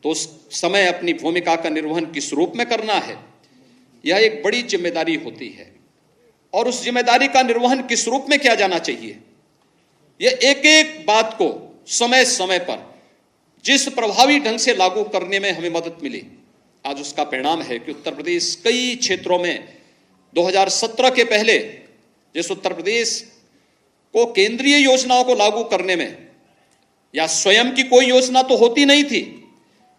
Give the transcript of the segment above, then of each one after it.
तो उस समय अपनी भूमिका का निर्वहन किस रूप में करना है, यह एक बड़ी जिम्मेदारी होती है। और उस जिम्मेदारी का निर्वहन किस रूप में किया जाना चाहिए, यह एक एक बात को समय समय पर जिस प्रभावी ढंग से लागू करने में हमें मदद मिली, आज उसका परिणाम है कि उत्तर प्रदेश कई क्षेत्रों में 2017 के पहले जिस उत्तर प्रदेश को केंद्रीय योजनाओं को लागू करने में, या स्वयं की कोई योजना तो होती नहीं थी,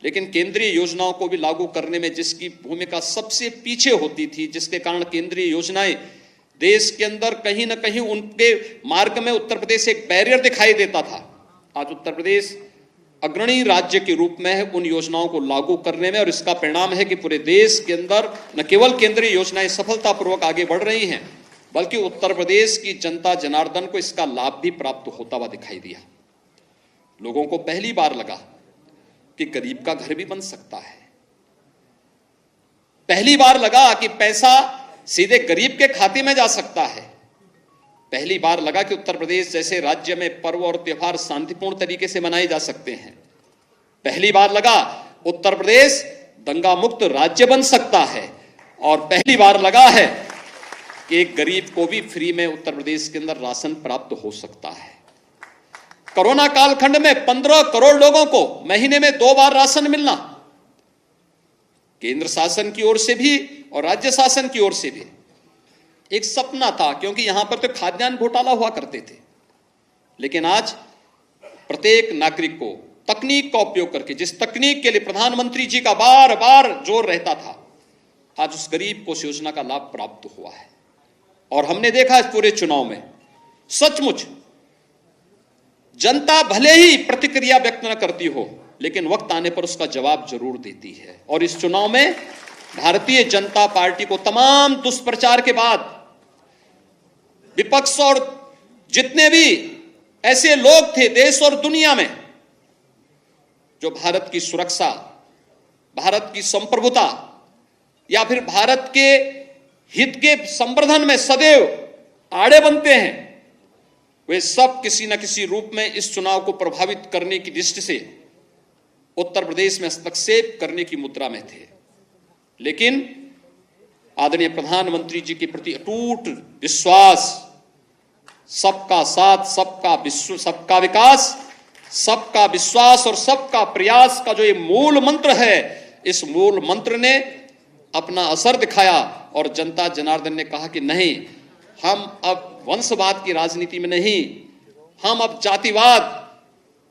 लेकिन केंद्रीय योजनाओं को भी लागू करने में जिसकी भूमिका सबसे पीछे होती थी, जिसके कारण केंद्रीय योजनाएं देश के अंदर कहीं ना कहीं उनके मार्ग में उत्तर प्रदेश एक बैरियर दिखाई देता था, आज उत्तर प्रदेश अग्रणी राज्य के रूप में है उन योजनाओं को लागू करने में। और इसका परिणाम है कि पूरे देश के अंदर न केवल केंद्रीय योजनाएं सफलतापूर्वक आगे बढ़ रही हैं, बल्कि उत्तर प्रदेश की जनता जनार्दन को इसका लाभ भी प्राप्त होता हुआ दिखाई दिया। लोगों को पहली बार लगा कि गरीब का घर भी बन सकता है, पहली बार लगा कि पैसा सीधे गरीब के खाते में जा सकता है, पहली बार लगा कि उत्तर प्रदेश जैसे राज्य में पर्व और त्योहार शांतिपूर्ण तरीके से मनाए जा सकते हैं, पहली बार लगा उत्तर प्रदेश दंगा मुक्त राज्य बन सकता है, और पहली बार लगा है कि एक गरीब को भी फ्री में उत्तर प्रदेश के अंदर राशन प्राप्त हो सकता है। कोरोना कालखंड में 15 करोड़ लोगों को महीने में 2 बार राशन मिलना, केंद्र शासन की ओर से भी और राज्य शासन की ओर से भी एक सपना था, क्योंकि यहां पर तो खाद्यान्न घोटाला हुआ करते थे। लेकिन आज प्रत्येक नागरिक को तकनीक का उपयोग करके, जिस तकनीक के लिए प्रधानमंत्री जी का बार बार जोर रहता था, आज उस गरीब को उस योजना का लाभ प्राप्त हुआ है। और हमने देखा इस पूरे चुनाव में सचमुच जनता भले ही प्रतिक्रिया व्यक्त न करती हो, लेकिन वक्त आने पर उसका जवाब जरूर देती है। और इस चुनाव में भारतीय जनता पार्टी को तमाम दुष्प्रचार के बाद विपक्ष और जितने भी ऐसे लोग थे देश और दुनिया में जो भारत की सुरक्षा, भारत की संप्रभुता या फिर भारत के हित के संवर्धन में सदैव आड़े बनते हैं, वे सब किसी न किसी रूप में इस चुनाव को प्रभावित करने की दृष्टि से उत्तर प्रदेश में हस्तक्षेप करने की मुद्रा में थे। लेकिन आदरणीय प्रधानमंत्री जी के प्रति अटूट विश्वास, सबका साथ, सबका विकास, सबका विश्वास और सबका प्रयास का जो ये मूल मंत्र है, इस मूल मंत्र ने अपना असर दिखाया। और जनता जनार्दन ने कहा कि नहीं, हम अब वंशवाद की राजनीति में नहीं, हम अब जातिवाद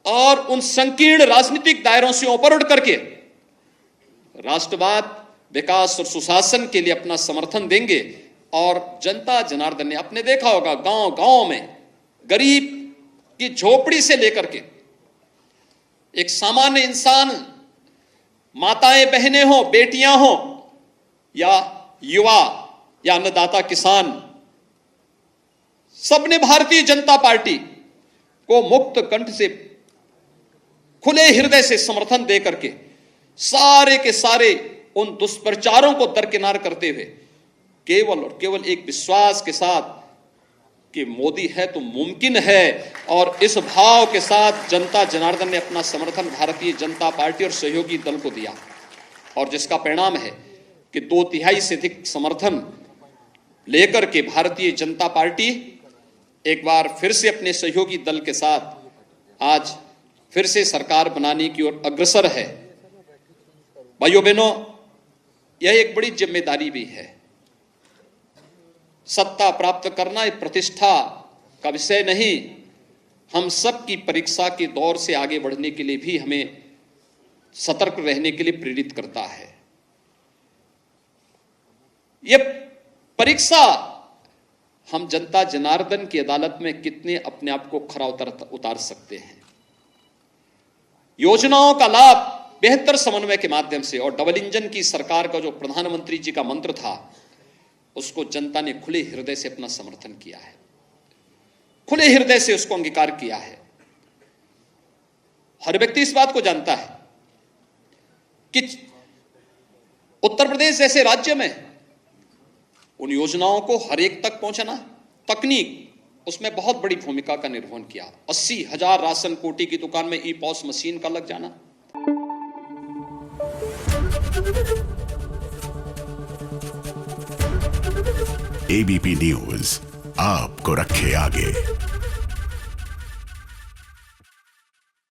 और उन संकीर्ण राजनीतिक दायरों से ऊपर उठ करके राष्ट्रवाद, विकास और सुशासन के लिए अपना समर्थन देंगे। और जनता जनार्दन ने अपने देखा होगा गांव गांव में गरीब की झोपड़ी से लेकर के एक सामान्य इंसान, माताएं बहनें हो, बेटियां हो, या युवा या अन्नदाता किसान, सबने भारतीय जनता पार्टी को मुक्त कंठ से, खुले हृदय से समर्थन दे करके सारे के सारे उन दुष्प्रचारों को दरकिनार करते हुए केवल और केवल एक विश्वास के साथ कि मोदी है तो मुमकिन है, और इस भाव के साथ जनता जनार्दन ने अपना समर्थन भारतीय जनता पार्टी और सहयोगी दल को दिया। और जिसका परिणाम है कि 2/3 से अधिक समर्थन लेकर के भारतीय जनता पार्टी एक बार फिर से अपने सहयोगी दल के साथ आज फिर से सरकार बनाने की ओर अग्रसर है। भाइयों बहनों, यह एक बड़ी जिम्मेदारी भी है। सत्ता प्राप्त करना एक प्रतिष्ठा का विषय नहीं, हम सब की परीक्षा के दौर से आगे बढ़ने के लिए भी हमें सतर्क रहने के लिए प्रेरित करता है। यह परीक्षा हम जनता जनार्दन की अदालत में कितने अपने आप को खरा उतार सकते हैं। योजनाओं का लाभ बेहतर समन्वय के माध्यम से, और डबल इंजन की सरकार का जो प्रधानमंत्री जी का मंत्र था, उसको जनता ने खुले हृदय से अपना समर्थन किया है, खुले हृदय से उसको अंगीकार किया है। हर व्यक्ति इस बात को जानता है कि उत्तर प्रदेश जैसे राज्य में उन योजनाओं को हर एक तक पहुंचना, तकनीक उसमें बहुत बड़ी भूमिका का निर्वहन किया। 80,000 राशन कोटी की दुकान में ई-पॉस मशीन का लग जाना, एबीपी न्यूज आपको रखे आगे।